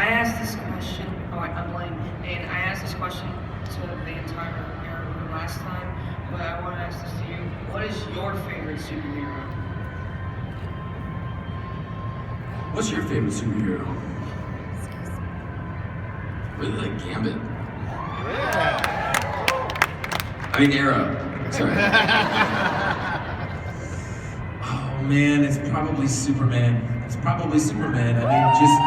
I asked this question. Oh, I'm Blaine, and I asked this question to the entire era group last time, but I want to ask this to you. What is your favorite superhero? What's your favorite superhero? Really like Gambit. Yeah. I mean Arrow. Sorry. Oh man, it's probably Superman. It's probably Superman. I mean, just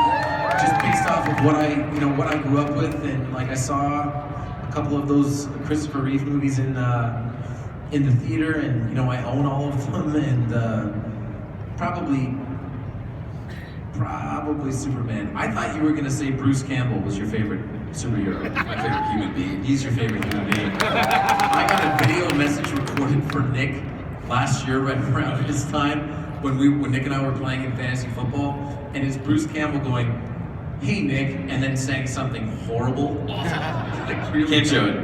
based off of what I grew up with, and like I saw a couple of those Christopher Reeve movies in the theater, and I own all of them, and probably Superman. I thought you were gonna say Bruce Campbell was your favorite superhero. My favorite human being. He's your favorite human being. I got a video message recorded for Nick last year, right around this time, when Nick and I were playing in fantasy football, and it's Bruce Campbell going, "Hey Nick," and then saying something horrible. Like, really Can't show it.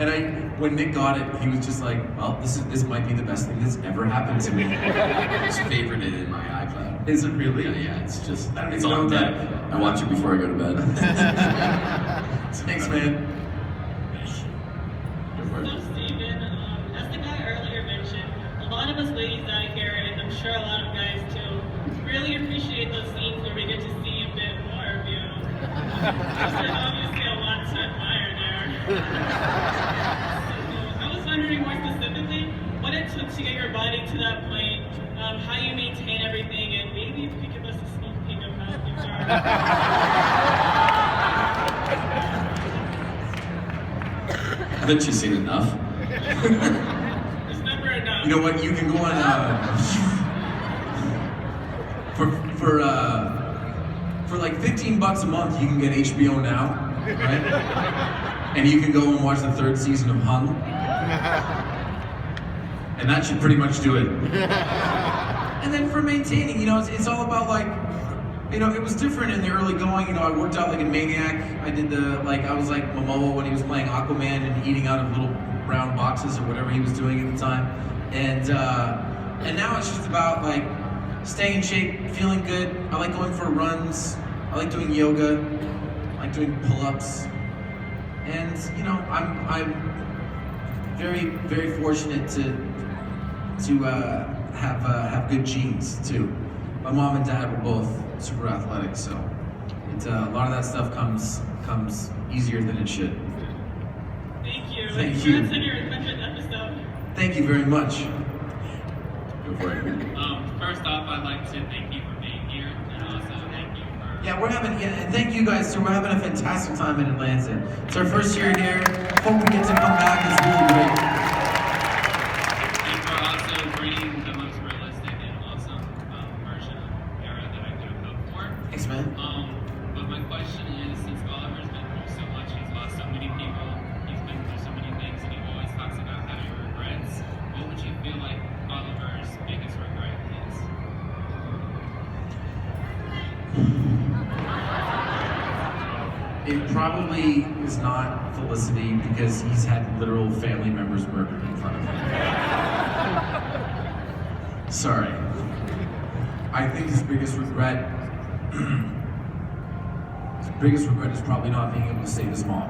And when Nick got it, he was just like, "Well, this might be the best thing that's ever happened to me." I just favorited it in my iCloud. Is it really? Yeah, it's just, I don't it's even on know deck. I watch it before I go to bed. Thanks, man. Go for it. So Steven, as the guy earlier mentioned, a lot of us ladies out here, and I'm sure a lot of guys too, really appreciate those scenes where we get to see a bit more of you. There's obviously a lot to admire there. So, I was wondering more specifically what it took to get your body to that point, how you maintain everything, and maybe if you could give us a sneak peek of how things are. Haven't you seen enough? There's never enough. You know what? You can go on for like $15 a month. You can get HBO now, right? And you can go and watch the 3rd season of Hung, and that should pretty much do it. And then for maintaining, it's all about like, it was different in the early going. I worked out like a maniac. I was like Momoa when he was playing Aquaman and eating out of little brown boxes or whatever he was doing at the time. And now it's just about like staying in shape, feeling good. I like going for runs. I like doing yoga. I like doing pull-ups. And I'm very, very fortunate to have good genes too. My mom and dad were both super athletic, so a lot of that stuff comes easier than it should. Thank you. Thank you. Congrats on your 100th episode. Thank you very much. Go for it. First off, I'd like to thank you for being here, and also thank you for... And thank you guys too. We're having a fantastic time in Atlanta. It's our first year here. Hope we get to come back. It's really great. And for also bringing the most realistic and awesome version of Era that I could have hoped for. Thanks, man. But my question is, since Oliver's been through so much, he's lost so many people, he's been through so many things, and he always talks about having regrets. What would you feel like Oliver's biggest regret is? It probably is not Felicity, because he's had literal family members murdered in front of him. Sorry. I think his biggest regret is probably not being able to save his mom.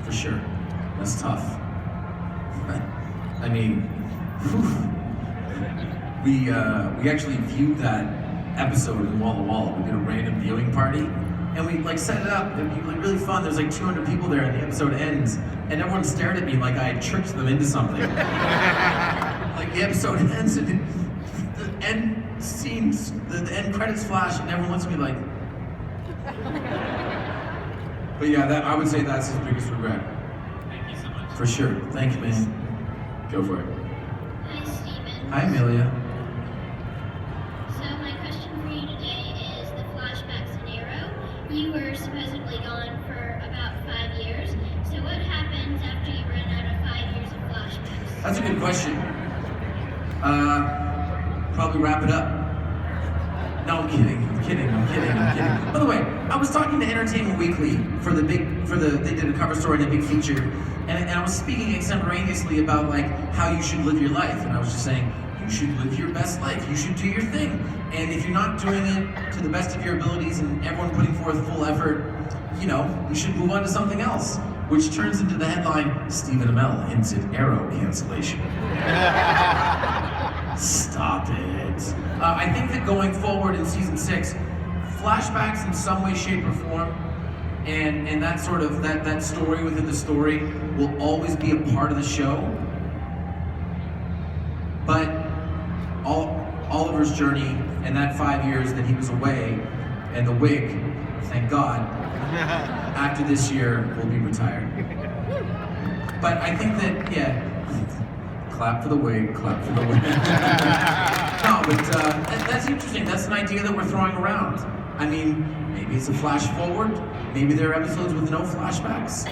For sure. That's tough. I mean, we actually viewed that episode in Walla Walla. We did a random viewing party, and we set it up. It'd be really fun. There's 200 people there, and the episode ends, and everyone stared at me like I had tricked them into something. The episode ends, and the end scenes, the end credits flash, and everyone looks at me like. But yeah, I would say that's his biggest regret. Thank you so much. For sure. Thank you, man. Go for it. Hi, Steven. Hi, Amelia. So my question for you today is the flashback scenario. You were supposedly gone for about 5 years. So what happens after you run out of 5 years of flashbacks? That's a good question. Probably wrap it up. No, I'm kidding. By the way, I was talking to Entertainment Weekly they did a cover story and a big feature, and I was speaking extemporaneously about how you should live your life, and I was just saying, you should live your best life. You should do your thing. And if you're not doing it to the best of your abilities and everyone putting forth full effort, you know, you should move on to something else. Which turns into the headline, Stephen Amell hinted Arrow cancellation. Stop it. I think that going forward in season 6, flashbacks in some way, shape, or form, and that sort of, that story within the story will always be a part of the show. But Oliver's journey and that 5 years that he was away, and the wig, thank God, after this year will be retired. But I think that, yeah, clap for the wig, clap for the wig. No, but that's interesting. That's an idea that we're throwing around. I mean, maybe it's a flash forward. Maybe there are episodes with no flashbacks.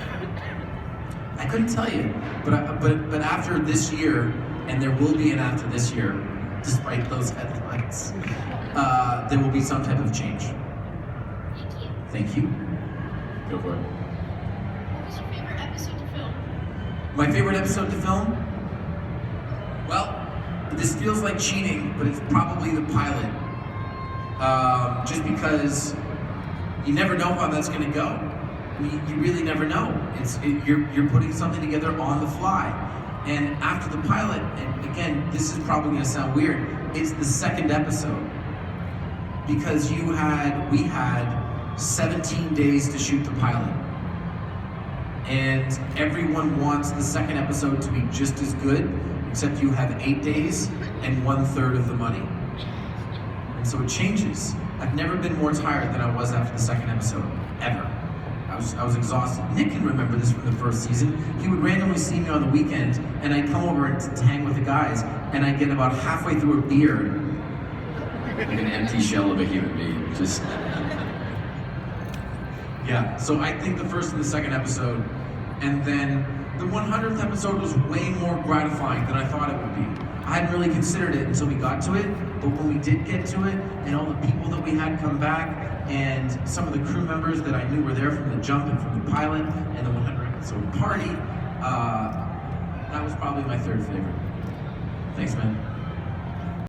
I couldn't tell you. But after this year, and there will be an after this year, despite those headlines, there will be some type of change. Thank you. Thank you. Go for it. What was your favorite episode to film? My favorite episode to film? Well, this feels like cheating, but it's probably the pilot. Just because you never know how that's going to go. I mean, you really never know. You're putting something together on the fly. And after the pilot, and again, this is probably going to sound weird, it's the second episode. Because we had 17 days to shoot the pilot. And everyone wants the second episode to be just as good, except you have 8 days and 1/3 of the money. And so it changes. I've never been more tired than I was after the second episode, ever. I was exhausted. Nick can remember this from the first season. He would randomly see me on the weekend, and I'd come over and to hang with the guys, and I'd get about halfway through a beer. Like an empty shell of a human being. Just. Yeah, so I think the first and the second episode, and then the 100th episode was way more gratifying than I thought it would be. I hadn't really considered it until we got to it, but when we did get to it, and all the people that we had come back, and some of the crew members that I knew were there from the jump and from the pilot, and the 100th episode party, that was probably my third favorite. Thanks, man.